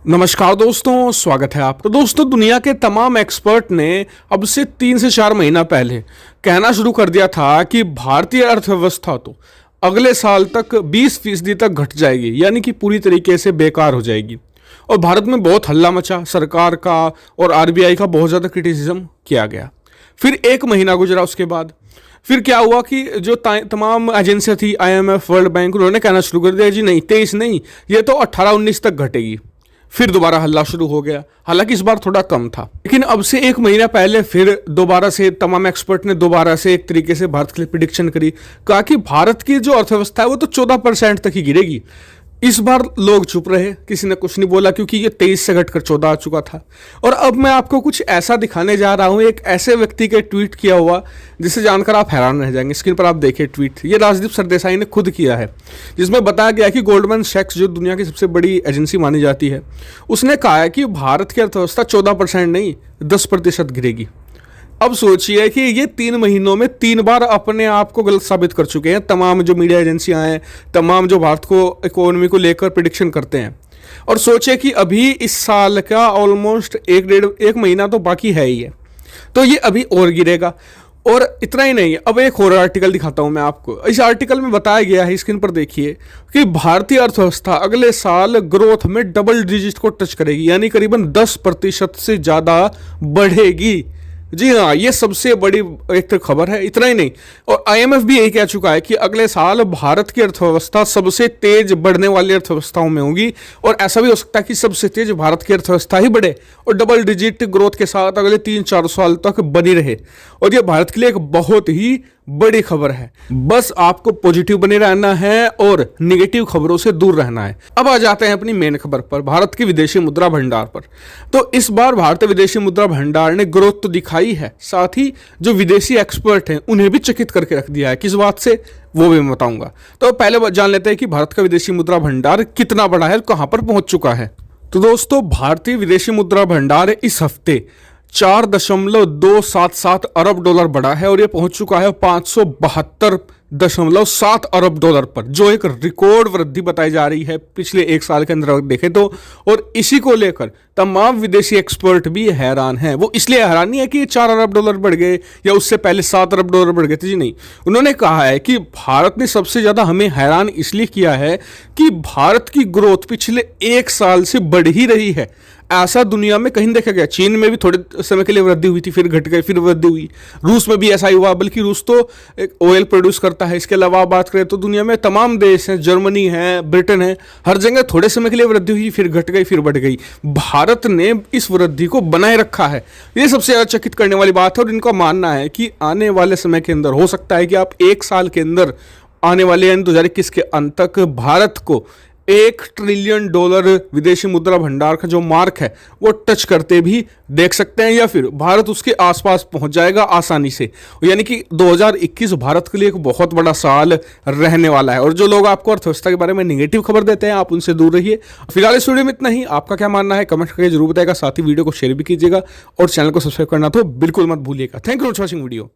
नमस्कार दोस्तों, स्वागत है आपका। दोस्तों, दुनिया के तमाम एक्सपर्ट ने अब से 3 से 4 महीना पहले कहना शुरू कर दिया था कि भारतीय अर्थव्यवस्था तो अगले साल तक 20% तक घट जाएगी, यानी कि पूरी तरीके से बेकार हो जाएगी। और भारत में बहुत हल्ला मचा, सरकार का और आरबीआई का बहुत ज़्यादा क्रिटिसिज्म किया गया। फिर 1 महीना गुजरा, उसके बाद फिर क्या हुआ कि जो तमाम एजेंसियां थी, आईएमएफ, वर्ल्ड बैंक, उन्होंने कहना शुरू कर दिया जी नहीं, 23 नहीं, ये तो 18-19 तक घटेगी। फिर दोबारा हल्ला शुरू हो गया, हालांकि इस बार थोड़ा कम था। लेकिन अब से 1 महीना पहले फिर दोबारा से तमाम एक्सपर्ट ने दोबारा से एक तरीके से भारत के लिए प्रिडिक्शन करी, कहा कि भारत की जो अर्थव्यवस्था है वो तो 14% तक ही गिरेगी। इस बार लोग चुप रहे, किसी ने कुछ नहीं बोला, क्योंकि ये 23 से घटकर 14 आ चुका था। और अब मैं आपको कुछ ऐसा दिखाने जा रहा हूं, एक ऐसे व्यक्ति के ट्वीट किया हुआ जिसे जानकर आप हैरान रह जाएंगे। स्क्रीन पर आप देखिए ट्वीट, ये राजदीप सरदेसाई ने खुद किया है, जिसमें बताया गया कि गोल्डमैन सैक्स जो दुनिया की सबसे बड़ी एजेंसी मानी जाती है, उसने कहा है कि भारत की अर्थव्यवस्था 14% नहीं 10% गिरेगी। अब सोचिए कि ये 3 महीनों में 3 बार अपने आप को गलत साबित कर चुके हैं तमाम जो मीडिया एजेंसियां हैं, तमाम जो भारत को इकोनॉमी को लेकर प्रिडिक्शन करते हैं। और सोचिए कि अभी इस साल का ऑलमोस्ट 1 महीना तो बाकी है ही है, तो ये अभी और गिरेगा। और इतना ही नहीं, अब एक और आर्टिकल दिखाता हूं मैं आपको। इस आर्टिकल में बताया गया है, स्क्रीन पर देखिए, कि भारतीय अर्थव्यवस्था अगले साल ग्रोथ में डबल डिजिट को टच करेगी, यानी करीबन 10% से ज़्यादा बढ़ेगी। जी हाँ, ये सबसे बड़ी एक तो खबर है। इतना ही नहीं, और आईएमएफ भी यही कह चुका है कि अगले साल भारत की अर्थव्यवस्था सबसे तेज बढ़ने वाली अर्थव्यवस्थाओं में होगी। और ऐसा भी हो सकता है कि सबसे तेज भारत की अर्थव्यवस्था ही बढ़े और डबल डिजिट ग्रोथ के साथ अगले 3-4 साल तक बनी रहे। और ये भारत के लिए एक बहुत ही बड़ी खबर है। बस आपको पॉजिटिव बने रहना है और निगेटिव खबरों से दूर रहना है। अब आ जाते हैं अपनी मेन खबर पर, भारत की विदेशी मुद्रा भंडार पर। तो इस बार भारतीय विदेशी मुद्रा भंडार ने ग्रोथ तो दिखाई है, साथ ही जो विदेशी एक्सपर्ट हैं उन्हें भी चकित करके रख दिया है। किस बात से, वो भी मैं बताऊंगा। तो पहले जान लेते हैं कि भारत का विदेशी मुद्रा भंडार कितना बड़ा है और कहां पर पहुंच चुका है। तो दोस्तों, भारतीय विदेशी मुद्रा भंडार इस हफ्ते 4.277 अरब डॉलर बढ़ा है और ये पहुंच चुका है 572.7 अरब डॉलर पर, जो एक रिकॉर्ड वृद्धि बताई जा रही है पिछले 1 साल के अंदर देखें तो। और इसी को लेकर तमाम विदेशी एक्सपर्ट भी हैरान हैं। वो इसलिए हैरान नहीं है कि 4 अरब डॉलर बढ़ गए या उससे पहले 7 अरब डॉलर बढ़ गए थे, जी नहीं। उन्होंने कहा है कि भारत ने सबसे ज़्यादा हमें हैरान इसलिए किया है कि भारत की ग्रोथ पिछले 1 साल से बढ़ ही रही है। ऐसा दुनिया में कहीं देखा गया। चीन में भी थोड़े समय के लिए वृद्धि हुई थी, फिर घट गई, फिर वृद्धि हुई। रूस में भी ऐसा ही हुआ, बल्कि रूस तो एक ऑयल प्रोड्यूस करता है। इसके अलावा बात करें तो दुनिया में तमाम देश हैं, जर्मनी है, ब्रिटेन है, हर जगह थोड़े समय के लिए वृद्धि हुई, फिर घट गई, फिर बढ़ गई। भारत ने इस वृद्धि को बनाए रखा है। ये सबसे ज़्यादा चकित करने वाली बात है। और इनका मानना है कि आने वाले समय के अंदर हो सकता है कि आप 1 साल के अंदर, आने वाले 2021 के अंत तक, भारत को $1 ट्रिलियन विदेशी मुद्रा भंडार का जो मार्क है वो टच करते भी देख सकते हैं, या फिर भारत उसके आसपास पहुंच जाएगा आसानी से। यानी कि 2021 भारत के लिए एक बहुत बड़ा साल रहने वाला है। और जो लोग आपको अर्थव्यवस्था के बारे में निगेटिव खबर देते हैं, आप उनसे दूर रहिए। फिलहाल इस वीडियो में इतना ही। आपका क्या मानना है कमेंट करके जरूर बताएगा, साथ ही वीडियो को शेयर भी कीजिएगा और चैनल को सब्सक्राइब करना तो बिल्कुल मत भूलिएगा। Thank you for watching video.